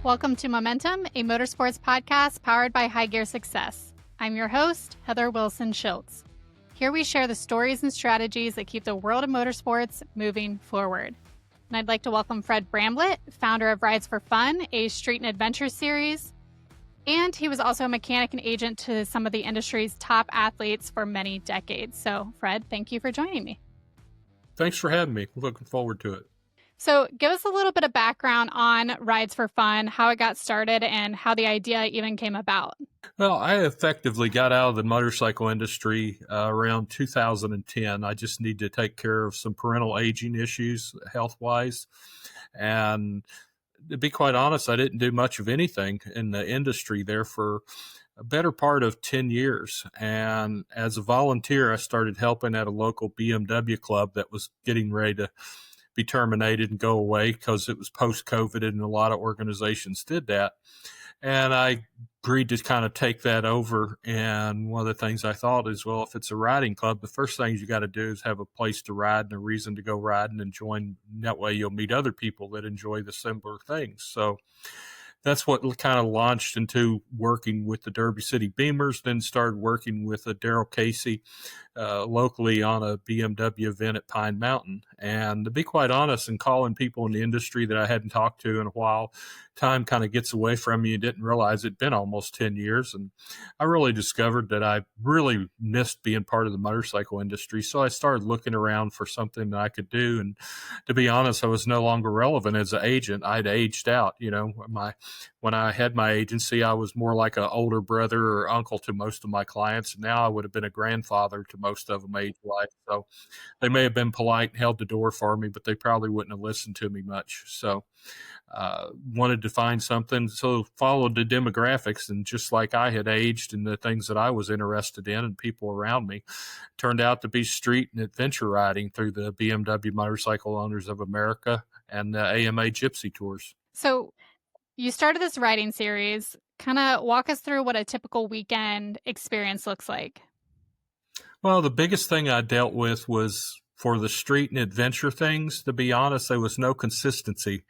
Welcome to Momentum, a motorsports podcast powered by High Gear Success. I'm your host, Heather Wilson Schiltz. Here we share the stories and strategies that keep the world of motorsports moving forward. And I'd like to welcome Fred Bramblett, founder of Rides4Fun, a street and adventure series. And he was also a mechanic and agent to some of the industry's top athletes for many decades. So, Fred, thank you for joining me. Thanks for having me. Looking forward to it. So give us a little bit of background on Rides4Fun, how it got started, and how the idea even came about. Well, I effectively got out of the motorcycle industry around 2010. I just need to take care of some parental aging issues health-wise. And to be quite honest, I didn't do much of anything in the industry there for a better part of 10 years. And as a volunteer, I started helping at a local BMW club that was getting ready to be terminated and go away because it was post-COVID and a lot of organizations did that. And I agreed to kind of take that over. And one of the things I thought is, well, if it's a riding club, the first thing you got to do is have a place to ride and a reason to go riding and join. That way you'll meet other people that enjoy the similar things. So that's what kind of launched into working with the Derby City Beamers, then started working with Daryl Casey locally on a BMW event at Pine Mountain. And to be quite honest, and calling people in the industry that I hadn't talked to in a while, time kind of gets away from you. You didn't realize it'd been almost 10 years. And I really discovered that I really missed being part of the motorcycle industry. So I started looking around for something that I could do. And to be honest, I was no longer relevant as an agent. I'd aged out. You know, when I had my agency, I was more like an older brother or uncle to most of my clients. Now I would have been a grandfather to most of them age-wise. So they may have been polite and held the door for me, but they probably wouldn't have listened to me much. So wanted to find something. So followed the demographics, and just like I had aged and the things that I was interested in and people around me, turned out to be street and adventure riding through the BMW Motorcycle Owners of America and the AMA Gypsy Tours. So you started this riding series. Kind of walk us through what a typical weekend experience looks like. Well, the biggest thing I dealt with was for the street and adventure things. To be honest, there was no consistency.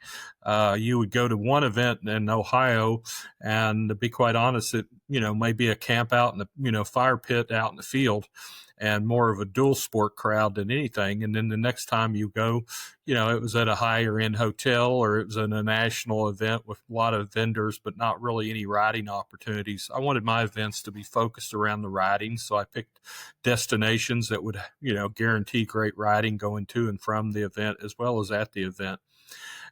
You would go to one event in Ohio, and to be quite honest, it, maybe a camp out in the, fire pit out in the field, and more of a dual sport crowd than anything. And then the next time you go, it was at a higher end hotel, or it was in a national event with a lot of vendors, but not really any riding opportunities. I wanted my events to be focused around the riding. So I picked destinations that would, guarantee great riding going to and from the event as well as at the event.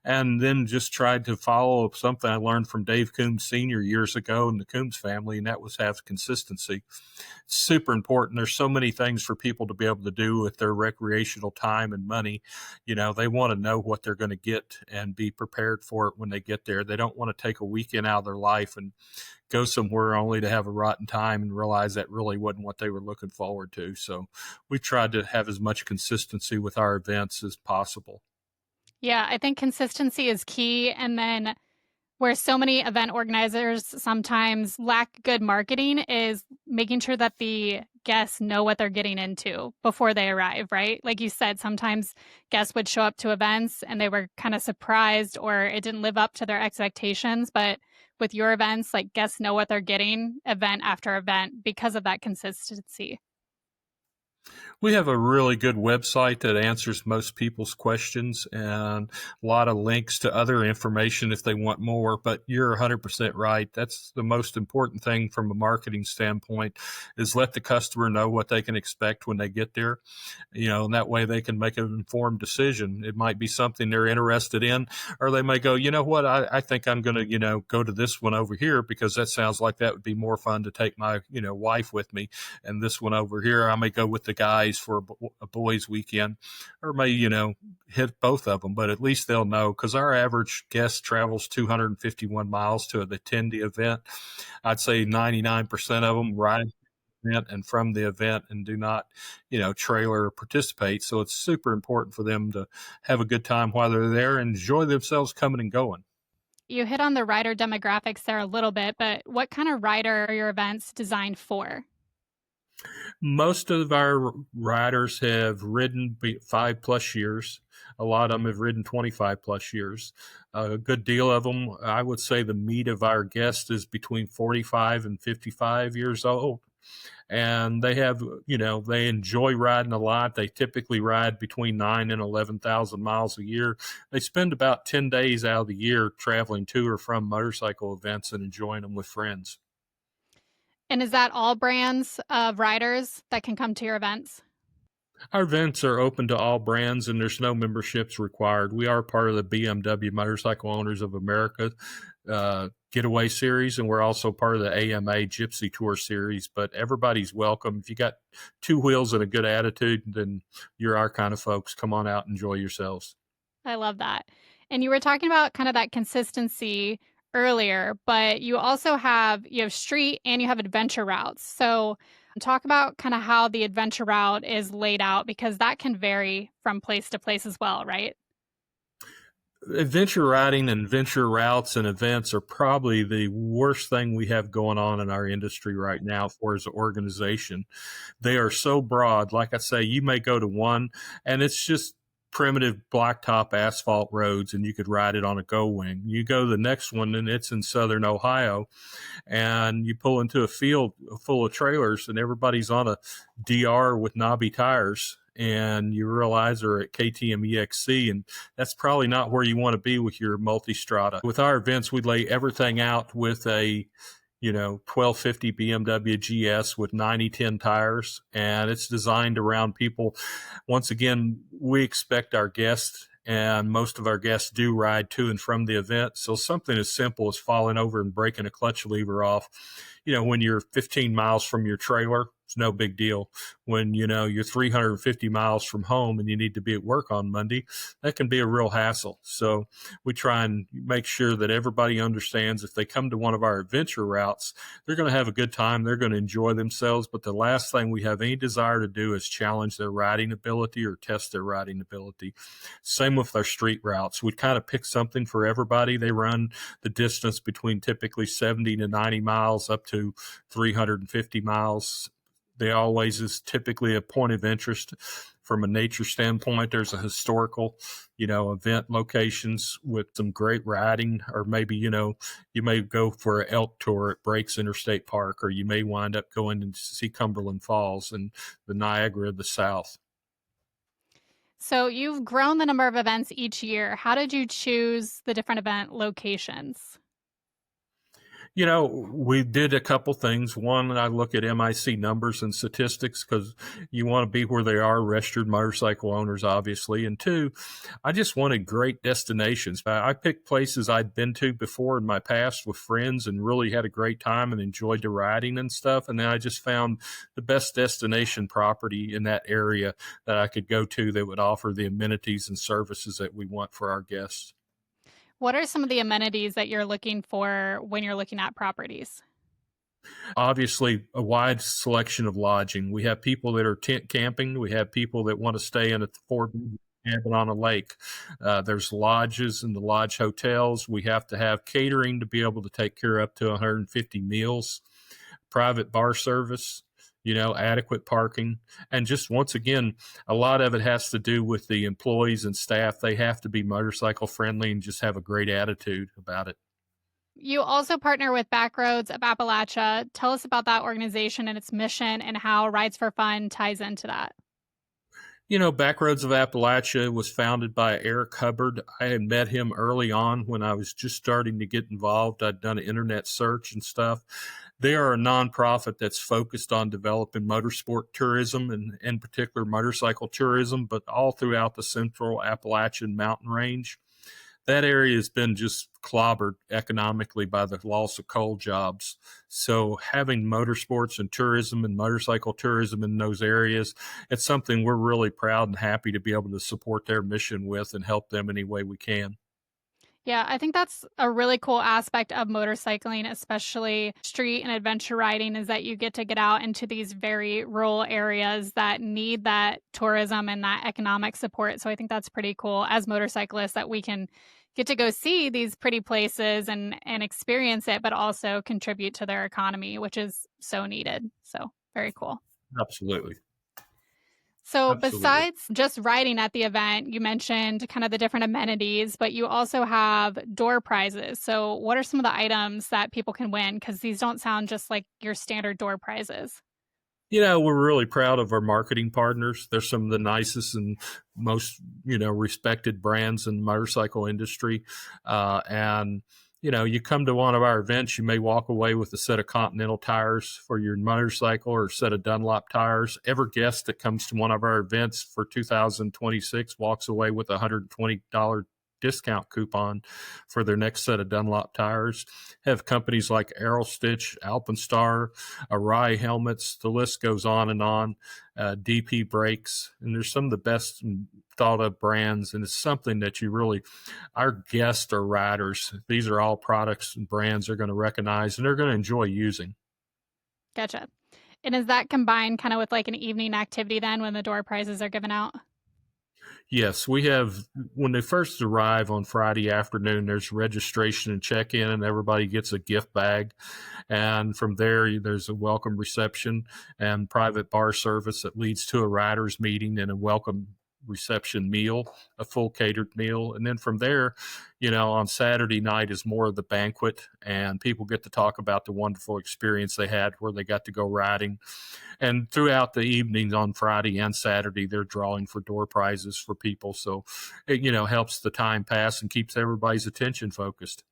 And then just tried to follow up something I learned from Dave Coombs Sr. years ago in the Coombs family, and that was have consistency. It's super important. There's so many things for people to be able to do with their recreational time and money. They want to know what they're going to get and be prepared for it when they get there. They don't want to take a weekend out of their life and go somewhere only to have a rotten time and realize that really wasn't what they were looking forward to. So we tried to have as much consistency with our events as possible. Yeah, I think consistency is key. And then where so many event organizers sometimes lack good marketing is making sure that the guests know what they're getting into before they arrive, right? Like you said, sometimes guests would show up to events and they were kind of surprised or it didn't live up to their expectations. But with your events, like guests know what they're getting event after event because of that consistency. We have a really good website that answers most people's questions and a lot of links to other information if they want more. But you're 100% right. That's the most important thing from a marketing standpoint is let the customer know what they can expect when they get there, and that way they can make an informed decision. It might be something they're interested in, or they may go, you know what, I think I'm going to, go to this one over here because that sounds like that would be more fun to take my, wife with me. And this one over here, I may go with the guys for a boys weekend, or may, hit both of them, but at least they'll know, because our average guest travels 251 miles to attend the event. I'd say 99% of them ride the event and from the event and do not, trailer or participate. So it's super important for them to have a good time while they're there and enjoy themselves coming and going. You hit on the rider demographics there a little bit, but what kind of rider are your events designed for? Most of our riders have ridden 5+ years. A lot of them have ridden 25+ years. A good deal of them, I would say the meat of our guest is between 45 and 55 years old. And they have, they enjoy riding a lot. They typically ride between 9 and 11,000 miles a year. They spend about 10 days out of the year traveling to or from motorcycle events and enjoying them with friends. And is that all brands of riders that can come to your events? Our events are open to all brands and there's no memberships required. We are part of the BMW Motorcycle Owners of America Getaway Series, and we're also part of the AMA Gypsy Tour Series, but everybody's welcome. If you got two wheels and a good attitude, then you're our kind of folks. Come on out and enjoy yourselves. I love that. And you were talking about kind of that consistency earlier, but you also have street and you have adventure routes. So talk about kind of how the adventure route is laid out, because that can vary from place to place as well, right? Adventure riding and adventure routes and events are probably the worst thing we have going on in our industry right now for as an organization. They are so broad. Like I say, you may go to one and it's just primitive blacktop asphalt roads and you could ride it on a go wing. You go to the next one and it's in southern Ohio and you pull into a field full of trailers and everybody's on a DR with knobby tires and you realize they're at KTM EXC, and that's probably not where you want to be with your multistrada. With our events, we lay everything out with a 1250 BMW GS with 90/10 tires, and it's designed around people. Once again, we expect our guests, and most of our guests do ride to and from the event. So something as simple as falling over and breaking a clutch lever off, when you're 15 miles from your trailer, it's no big deal. When, you're 350 miles from home and you need to be at work on Monday, that can be a real hassle. So we try and make sure that everybody understands if they come to one of our adventure routes, they're going to have a good time. They're going to enjoy themselves. But the last thing we have any desire to do is challenge their riding ability or test their riding ability. Same with our street routes. We kind of pick something for everybody. They run the distance between typically 70 to 90 miles up to 350 miles. There always is typically a point of interest from a nature standpoint. There's a historical, event locations with some great riding, or maybe, you may go for an elk tour at Breaks Interstate Park, or you may wind up going and see Cumberland Falls and the Niagara of the South. So you've grown the number of events each year. How did you choose the different event locations? We did a couple things. One, I look at MIC numbers and statistics because you want to be where they are, registered motorcycle owners, obviously. And two, I just wanted great destinations. I picked places I'd been to before in my past with friends and really had a great time and enjoyed the riding and stuff. And then I just found the best destination property in that area that I could go to that would offer the amenities and services that we want for our guests. What are some of the amenities that you're looking for when you're looking at properties? Obviously, a wide selection of lodging. We have people that are tent camping. We have people that want to stay in a cabin on a lake. There's lodges and the lodge hotels. We have to have catering to be able to take care of up to 150 meals, private bar service, adequate parking. And just once again, a lot of it has to do with the employees and staff. They have to be motorcycle friendly and just have a great attitude about it. You also partner with Backroads of Appalachia. Tell us about that organization and its mission and how Rides4Fun ties into that. Backroads of Appalachia was founded by Eric Hubbard. I had met him early on when I was just starting to get involved. I'd done an internet search and stuff. They are a nonprofit that's focused on developing motorsport tourism and in particular motorcycle tourism, but all throughout the central Appalachian mountain range. That area has been just clobbered economically by the loss of coal jobs. So having motorsports and tourism and motorcycle tourism in those areas, it's something we're really proud and happy to be able to support their mission with and help them any way we can. Yeah, I think that's a really cool aspect of motorcycling, especially street and adventure riding, is that you get to get out into these very rural areas that need that tourism and that economic support. So I think that's pretty cool as motorcyclists that we can get to go see these pretty places and experience it, but also contribute to their economy, which is so needed. So very cool. Absolutely. So, Absolutely. besides just riding at the event, you mentioned kind of the different amenities, but you also have door prizes. So, what are some of the items that people can win? Because these don't sound just like your standard door prizes. We're really proud of our marketing partners. They're some of the nicest and most, respected brands in the motorcycle industry. And you come to one of our events, you may walk away with a set of Continental tires for your motorcycle or a set of Dunlop tires. Every guest that comes to one of our events for 2026 walks away with a $120 discount coupon for their next set of Dunlop tires. Have companies like Aerostitch, Alpenstar, Arai helmets. The list goes on and on. DP brakes, and there's some of the best thought of brands, and it's something that our guests or riders, these are all products and brands they're going to recognize and they're going to enjoy using. Gotcha. And is that combined kind of with like an evening activity then when the door prizes are given out? Yes, we have, when they first arrive on Friday afternoon, there's registration and check in, and everybody gets a gift bag. And from there, there's a welcome reception and private bar service that leads to a riders meeting and a welcome reception meal, a full catered meal. And then from there, on Saturday night is more of the banquet, and people get to talk about the wonderful experience they had where they got to go riding. And throughout the evenings on Friday and Saturday, they're drawing for door prizes for people. So it, helps the time pass and keeps everybody's attention focused.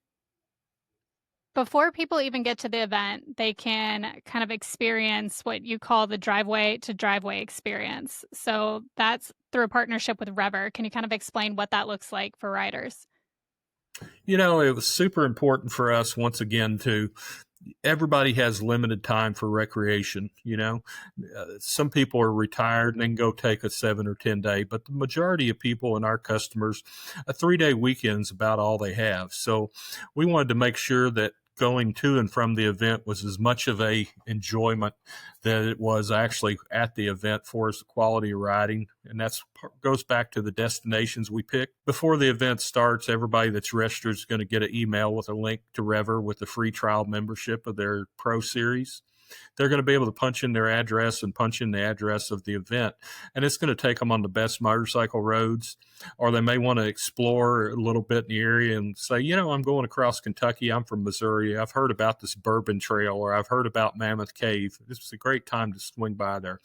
Before people even get to the event, they can kind of experience what you call the driveway to driveway experience. So that's through a partnership with REVER. Can you kind of explain what that looks like for riders? It was super important for us once again to everybody has limited time for recreation. Some people are retired and then go take a 7 or 10 day, but the majority of people and our customers, a 3 day weekend's about all they have. So we wanted to make sure that going to and from the event was as much of a enjoyment that it was actually at the event for us, the quality of riding. And that's goes back to the destinations we pick. Before the event starts, everybody that's registered is going to get an email with a link to REVER with a free trial membership of their Pro Series. They're going to be able to punch in their address and punch in the address of the event. And it's going to take them on the best motorcycle roads, or they may want to explore a little bit in the area and say, I'm going across Kentucky. I'm from Missouri. I've heard about this Bourbon Trail, or I've heard about Mammoth Cave. This is a great time to swing by there.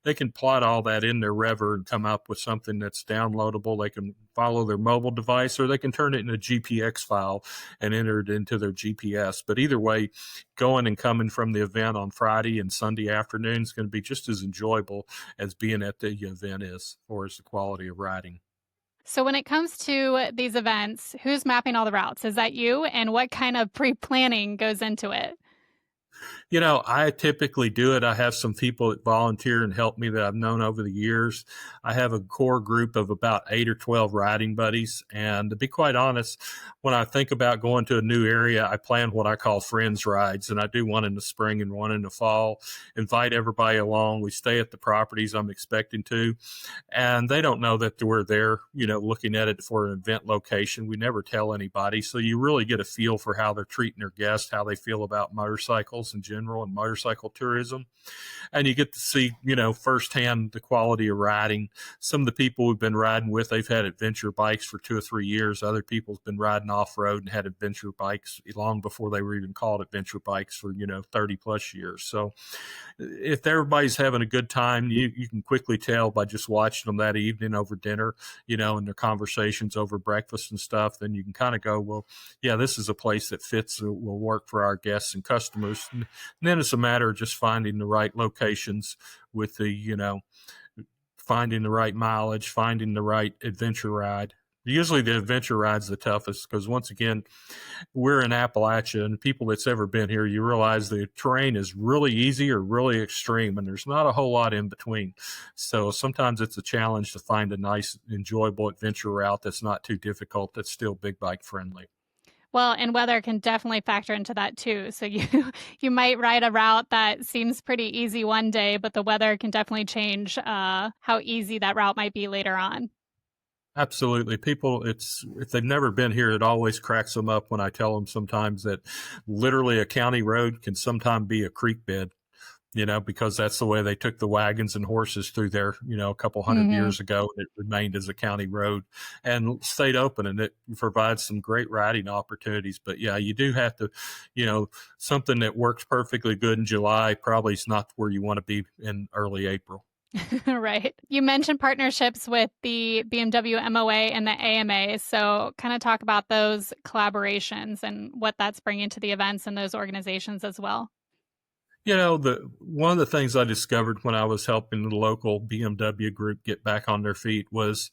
They can plot all that in their REVER and come up with something that's downloadable. They can follow their mobile device, or they can turn it in a GPX file and enter it into their GPS. But either way, going and coming from the event on Friday and Sunday afternoon is going to be just as enjoyable as being at the event is, or as the quality of riding. So, when it comes to these events, who's mapping all the routes? Is that you? And what kind of pre planning goes into it? I typically do it. I have some people that volunteer and help me that I've known over the years. I have a core group of about 8 or 12 riding buddies. And to be quite honest, when I think about going to a new area, I plan what I call friends rides. And I do one in the spring and one in the fall, invite everybody along. We stay at the properties I'm expecting to, and they don't know that we're there, looking at it for an event location. We never tell anybody. So you really get a feel for how they're treating their guests, how they feel about motorcycles in general and motorcycle tourism. And you get to see, firsthand the quality of riding. Some of the people we've been riding with, they've had adventure bikes for 2 or 3 years. Other people have been riding off road and had adventure bikes long before they were even called adventure bikes for, 30 plus years. So if everybody's having a good time, you can quickly tell by just watching them that evening over dinner, and their conversations over breakfast and stuff. Then you can kind of go, well, yeah, this is a place that fits, will work for our guests and customers. And then it's a matter of just finding the right locations with finding the right mileage, finding the right adventure ride. Usually the adventure ride's the toughest because, once again, we're in Appalachia, and people that's ever been here, you realize the terrain is really easy or really extreme, and there's not a whole lot in between. So sometimes it's a challenge to find a nice, enjoyable adventure route that's not too difficult, that's still big bike friendly. Well, and weather can definitely factor into that too. So you you might ride a route that seems pretty easy one day, but the weather can definitely change how easy that route might be later on. Absolutely. People, if they've never been here, it always cracks them up when I tell them sometimes that literally a county road can sometimes be a creek bed. because that's the way they took the wagons and horses through there, a couple hundred Hmm. years ago. It remained as a county road and stayed open, and it provides some great riding opportunities. But yeah, you do have to, something that works perfectly good in July probably is not where you want to be in early April. Right. You mentioned partnerships with the BMW MOA and the AMA. So, kind of talk about those collaborations and what that's bringing to the events and those organizations as well. The one of the things I discovered when I was helping the local BMW group get back on their feet was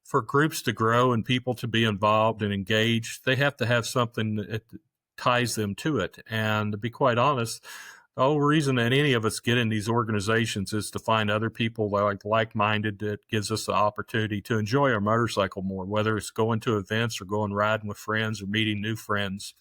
for groups to grow and people to be involved and engaged, they have to have something that ties them to it. And to be quite honest, the whole reason that any of us get in these organizations is to find other people like-minded that gives us the opportunity to enjoy our motorcycle more, whether it's going to events or going riding with friends or meeting new friends.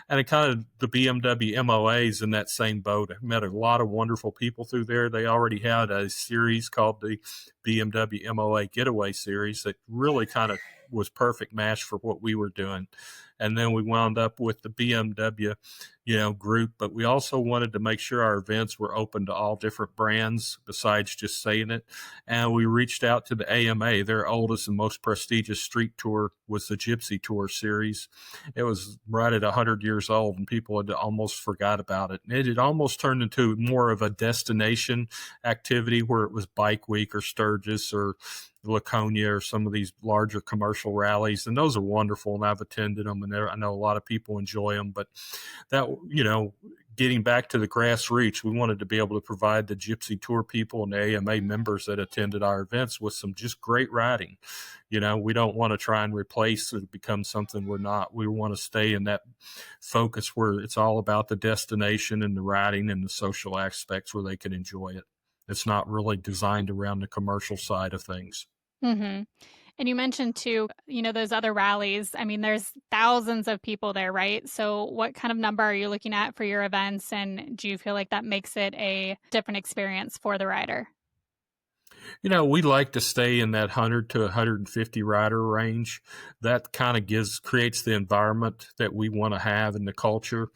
And it kind of the BMW MOAs in that same boat. I met a lot of wonderful people through there. They already had a series called the BMW MOA Getaway Series that really kind of was perfect match for what we were doing. And then we wound up with the BMW, group, but we also wanted to make sure our events were open to all different brands besides just saying it. And we reached out to the AMA. Their oldest and most prestigious street tour was the Gypsy Tour series. It was right at 100 years old, and people had almost forgot about it. And it had almost turned into more of a destination activity where it was Bike Week or Sturgis or Laconia or some of these larger commercial rallies. And those are wonderful, and I've attended them, and I know a lot of people enjoy them. But that, getting back to the grassroots, we wanted to be able to provide the Gypsy Tour people and the AMA members that attended our events with some just great riding. We don't want to try and replace it, become something we're not. We want to stay in that focus where it's all about the destination and the riding and the social aspects where they can enjoy it. It's not really designed around the commercial side of things. Hmm. And you mentioned too, those other rallies. I mean, there's thousands of people there, right? So, what kind of number are you looking at for your events? And do you feel like that makes it a different experience for the rider? We like to stay in that 100 to 150 rider range. That kind of creates the environment that we want to have in the culture.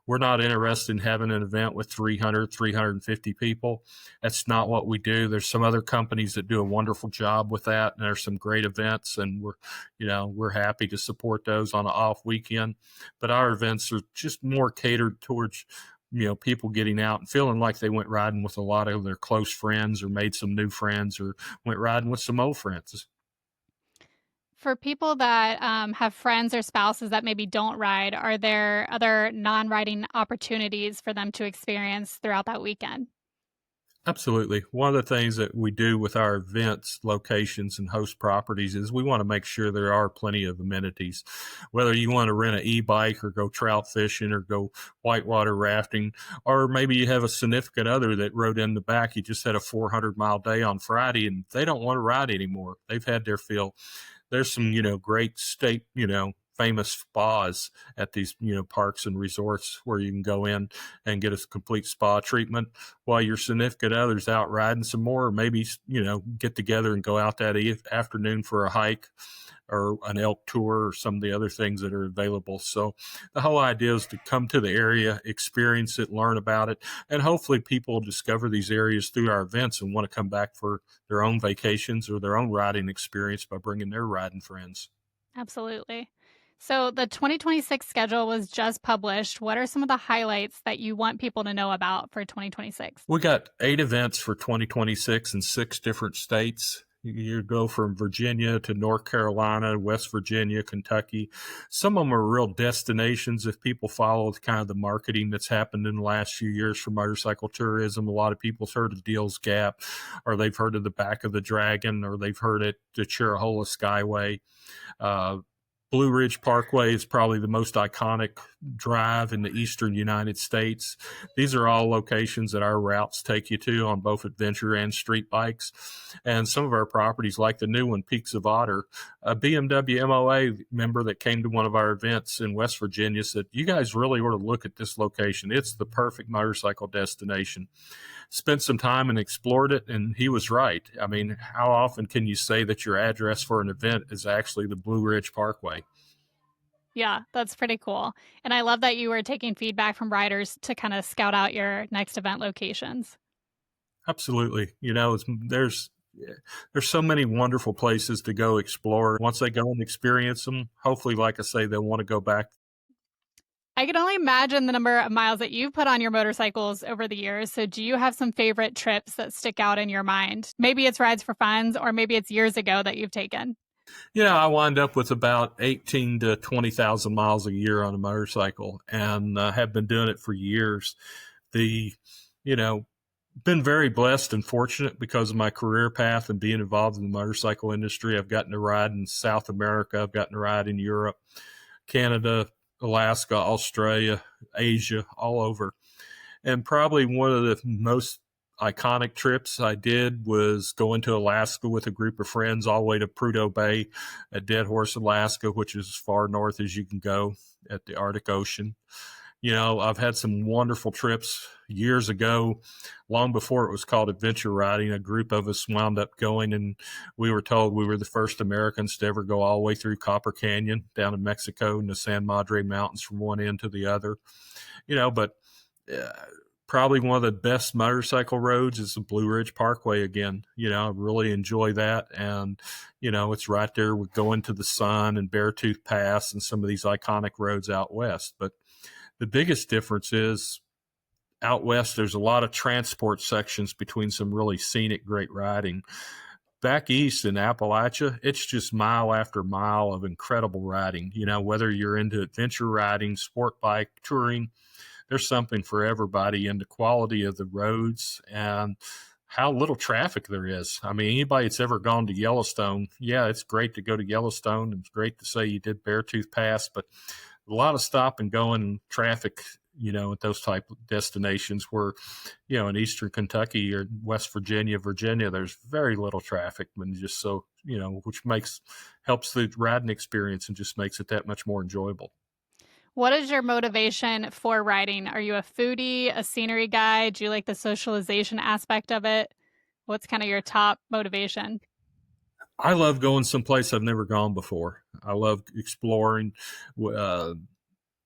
We're not interested in having an event with 300, 350 people. That's not what we do. There's some other companies that do a wonderful job with that, and there's some great events, and we're happy to support those on an off weekend. But our events are just more catered towards people getting out and feeling like they went riding with a lot of their close friends or made some new friends or went riding with some old friends. For people that have friends or spouses that maybe don't ride, are there other non riding opportunities for them to experience throughout that weekend? Absolutely. One of the things that we do with our events, locations, and host properties is we want to make sure there are plenty of amenities. Whether you want to rent an e-bike or go trout fishing or go whitewater rafting, or maybe you have a significant other that rode in the back. You just had a 400-mile day on Friday and they don't want to ride anymore. They've had their fill. There's some, great state, famous spas at these parks and resorts where you can go in and get a complete spa treatment while your significant other's out riding some more, or maybe get together and go out that afternoon for a hike or an elk tour or some of the other things that are available. So the whole idea is to come to the area, experience it, learn about it, and hopefully people will discover these areas through our events and want to come back for their own vacations or their own riding experience by bringing their riding friends. Absolutely. So, the 2026 schedule was just published. What are some of the highlights that you want people to know about for 2026? We got 8 events for 2026 in 6 different states. You go from Virginia to North Carolina, West Virginia, Kentucky. Some of them are real destinations if people follow kind of the marketing that's happened in the last few years for motorcycle tourism. A lot of people's heard of Deals Gap, or they've heard of the Back of the Dragon, or they've heard it, the Chirahola Skyway. Blue Ridge Parkway is probably the most iconic drive in the eastern United States. These are all locations that our routes take you to on both adventure and street bikes. And some of our properties, like the new one, Peaks of Otter, a BMW MOA member that came to one of our events in West Virginia said, "You guys really ought to look at this location. It's the perfect motorcycle destination." Spent some time and explored it, and he was right. I mean, how often can you say that your address for an event is actually the Blue Ridge Parkway? Yeah, that's pretty cool. And I love that you were taking feedback from riders to kind of scout out your next event locations. Absolutely. There's so many wonderful places to go explore. Once they go and experience them, hopefully, like I say, they'll want to go back. I can only imagine the number of miles that you've put on your motorcycles over the years. So, do you have some favorite trips that stick out in your mind? Maybe it's rides for funds, or maybe it's years ago that you've taken. I wind up with about 18 to 20,000 miles a year on a motorcycle, and have been doing it for years. The, you know, been very blessed and fortunate because of my career path and being involved in the motorcycle industry. I've gotten to ride in South America. I've gotten to ride in Europe, Canada, Alaska, Australia, Asia, all over. And probably one of the most iconic trips I did was going to Alaska with a group of friends all the way to Prudhoe Bay at Dead Horse, Alaska, which is as far north as you can go at the Arctic Ocean. I've had some wonderful trips years ago, long before it was called adventure riding. A group of us wound up going, and we were told we were the first Americans to ever go all the way through Copper Canyon down in Mexico and the San Madre Mountains from one end to the other. But probably one of the best motorcycle roads is the Blue Ridge Parkway again. I really enjoy that. And, it's right there with Going to the Sun and Beartooth Pass and some of these iconic roads out west. But the biggest difference is out west, there's a lot of transport sections between some really scenic, great riding. Back east in Appalachia, it's just mile after mile of incredible riding. Whether you're into adventure riding, sport bike, touring, there's something for everybody, and the quality of the roads and how little traffic there is. I mean, anybody that's ever gone to Yellowstone, yeah, it's great to go to Yellowstone. It's great to say you did Beartooth Pass, but a lot of stop and going traffic, at those type of destinations where, in Eastern Kentucky or West Virginia, there's very little traffic, and just so, which helps the riding experience and just makes it that much more enjoyable. What is your motivation for riding? Are you a foodie, a scenery guy? Do you like the socialization aspect of it? What's kind of your top motivation? I love going someplace I've never gone before. I love exploring.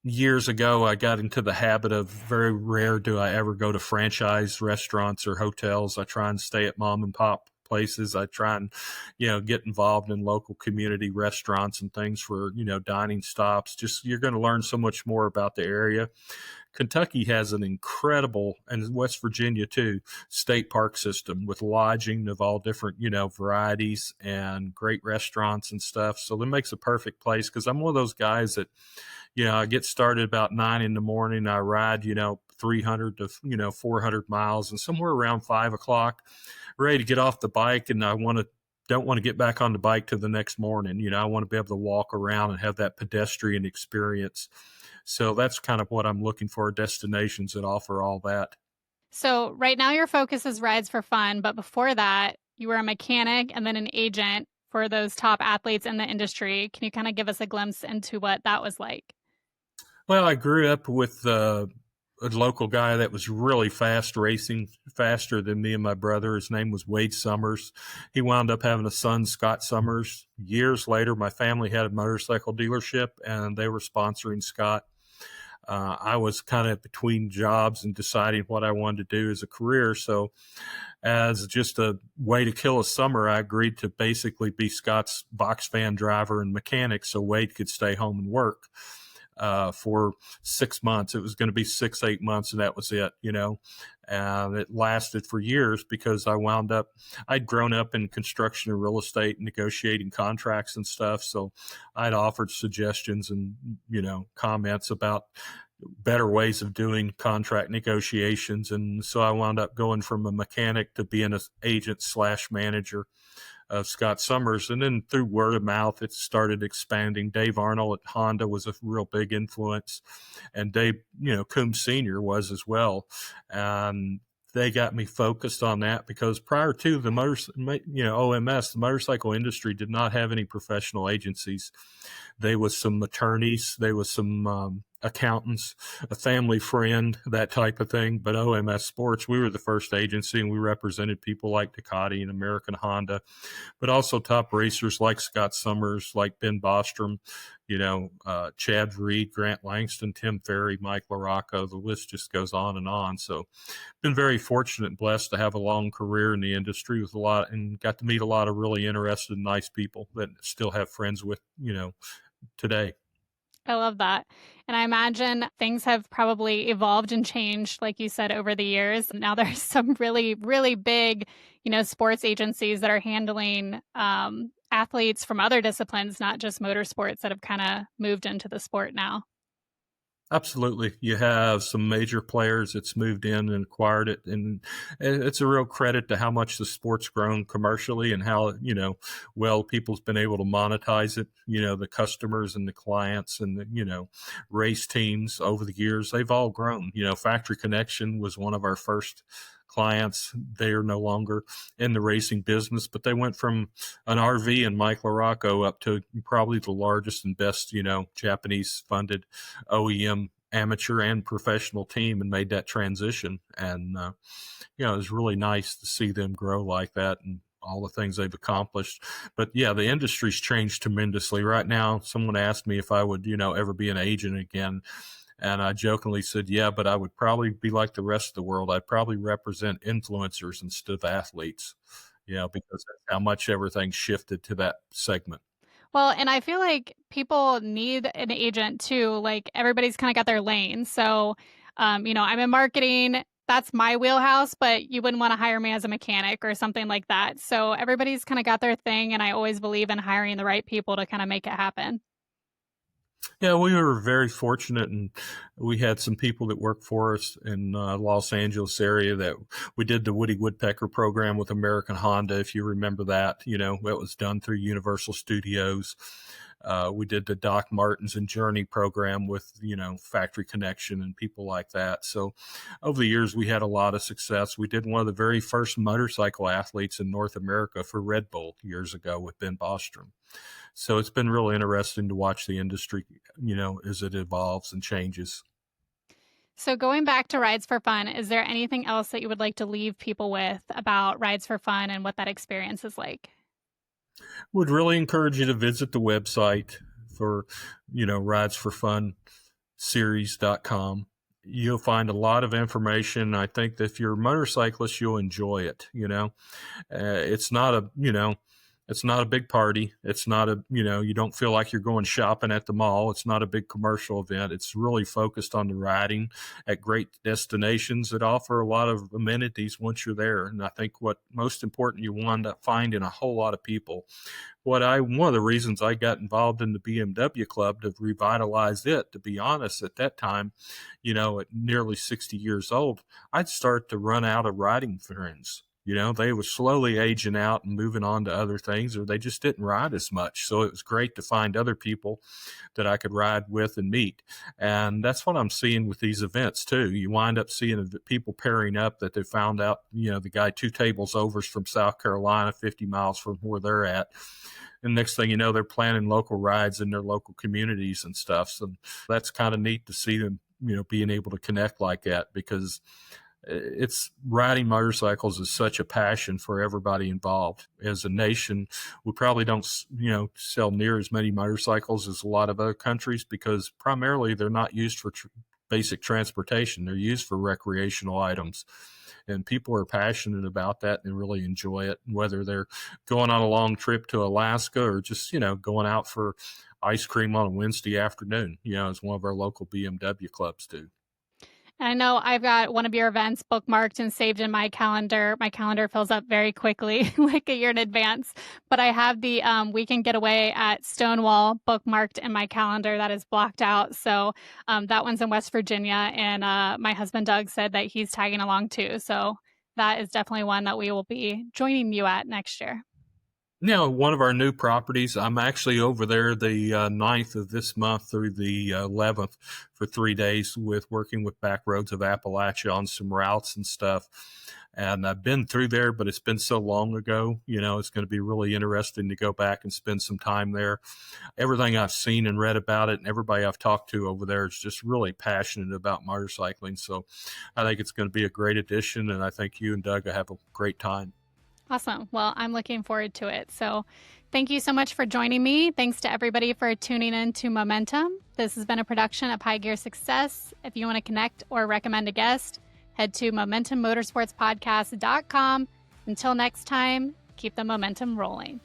Years ago, I got into the habit of very rare do I ever go to franchise restaurants or hotels. I try and stay at mom and pop places. I try and, get involved in local community restaurants and things for, dining stops. Just you're going to learn so much more about the area. Kentucky has an incredible, and West Virginia too, state park system with lodging of all different, varieties and great restaurants and stuff. So that makes a perfect place because I'm one of those guys that, I get started about 9 a.m. I ride, 300 to, 400 miles, and somewhere around 5 o'clock, ready to get off the bike. And don't want to get back on the bike till the next morning. I want to be able to walk around and have that pedestrian experience. So that's kind of what I'm looking for, destinations that offer all that. So right now your focus is Rides4Fun, but before that, you were a mechanic and then an agent for those top athletes in the industry. Can you kind of give us a glimpse into what that was like? Well, I grew up with a local guy that was really fast, racing faster than me and my brother. His name was Wade Summers. He wound up having a son, Scott Summers. Years later, my family had a motorcycle dealership, and they were sponsoring Scott. I was kind of between jobs and deciding what I wanted to do as a career. So as just a way to kill a summer, I agreed to basically be Scott's box van driver and mechanic so Wade could stay home and work. For 6 months. It was going to be 8 months, and that was it, and it lasted for years because I'd grown up in construction and real estate, negotiating contracts and stuff. So I'd offered suggestions and, comments about better ways of doing contract negotiations. And so I wound up going from a mechanic to being an agent / manager of Scott Summers. And then through word of mouth, it started expanding. Dave Arnold at Honda was a real big influence, and Dave, Coombs Sr. was as well. And they got me focused on that because prior to the OMS, the motorcycle industry did not have any professional agencies. There was some attorneys, there was some accountants, a family friend, that type of thing. But OMS Sports, we were the first agency, and we represented people like Ducati and American Honda, but also top racers like Scott Summers, like Ben Bostrom, Chad Reed, Grant Langston, Tim Ferry, Mike LaRocco. The list just goes on and on. So been very fortunate and blessed to have a long career in the industry with and got to meet a lot of really interested, nice people that still have friends with, today. I love that. And I imagine things have probably evolved and changed, like you said, over the years. Now there's some really, really big, sports agencies that are handling athletes from other disciplines, not just motorsports, that have kind of moved into the sport now. Absolutely. You have some major players that's moved in and acquired it. And it's a real credit to how much the sport's grown commercially and how, well, people's been able to monetize it. The customers and the clients and the, race teams over the years, they've all grown. Factory Connection was one of our first clients. They are no longer in the racing business, but they went from an RV and Mike LaRocco up to probably the largest and best, Japanese funded OEM amateur and professional team, and made that transition. And, it was really nice to see them grow like that and all the things they've accomplished. But yeah, the industry's changed tremendously. Right now, someone asked me if I would, ever be an agent again. And I jokingly said, yeah, but I would probably be like the rest of the world. I'd probably represent influencers instead of athletes, because that's how much everything shifted to that segment. Well, and I feel like people need an agent too. Like everybody's kind of got their lane. So, I'm in marketing. That's my wheelhouse, but you wouldn't want to hire me as a mechanic or something like that. So everybody's kind of got their thing. And I always believe in hiring the right people to kind of make it happen. Yeah, we were very fortunate, and we had some people that worked for us in Los Angeles area that we did the Woody Woodpecker program with American Honda, if you remember that. It was done through Universal Studios. We did the Doc Martens and Journey program with, Factory Connection and people like that. So over the years, we had a lot of success. We did one of the very first motorcycle athletes in North America for Red Bull years ago with Ben Bostrom. So it's been really interesting to watch the industry, as it evolves and changes. So going back to Rides4Fun, is there anything else that you would like to leave people with about Rides4Fun and what that experience is like? Would really encourage you to visit the website for, Rides4Fun series.com. You'll find a lot of information. I think that if you're a motorcyclist, you'll enjoy it. It's not a, it's not a big party. It's not you don't feel like you're going shopping at the mall. It's not a big commercial event. It's really focused on the riding at great destinations that offer a lot of amenities once you're there. And I think what most important, you wind up finding a whole lot of people. One of the reasons I got involved in the BMW club to revitalize it, to be honest, at that time, at nearly 60 years old, I'd start to run out of riding friends. They were slowly aging out and moving on to other things, or they just didn't ride as much. So it was great to find other people that I could ride with and meet. And that's what I'm seeing with these events too. You wind up seeing people pairing up that they found out, the guy 2 tables over is from South Carolina, 50 miles from where they're at. And next thing you know, they're planning local rides in their local communities and stuff. So that's kind of neat to see them, being able to connect like that, because it's riding motorcycles is such a passion for everybody involved. As a nation, we probably don't, sell near as many motorcycles as a lot of other countries, because primarily they're not used for basic transportation. They're used for recreational items. And people are passionate about that and really enjoy it, whether they're going on a long trip to Alaska or just, going out for ice cream on a Wednesday afternoon, as one of our local BMW clubs do. I know I've got one of your events bookmarked and saved in my calendar. My calendar fills up very quickly, like a year in advance. But I have the weekend getaway at Stonewall bookmarked in my calendar that is blocked out. So that one's in West Virginia. And my husband, Doug, said that he's tagging along too. So that is definitely one that we will be joining you at next year. One of our new properties, I'm actually over there the 9th of this month through the 11th for 3 days working with Back Roads of Appalachia on some routes and stuff. And I've been through there, but it's been so long ago, it's going to be really interesting to go back and spend some time there. Everything I've seen and read about it and everybody I've talked to over there is just really passionate about motorcycling. So I think it's going to be a great addition, and I think you and Doug will have a great time. Awesome. Well, I'm looking forward to it. So thank you so much for joining me. Thanks to everybody for tuning in to Momentum. This has been a production of High Gear Success. If you want to connect or recommend a guest, head to MomentumMotorsportsPodcast.com. Until next time, keep the momentum rolling.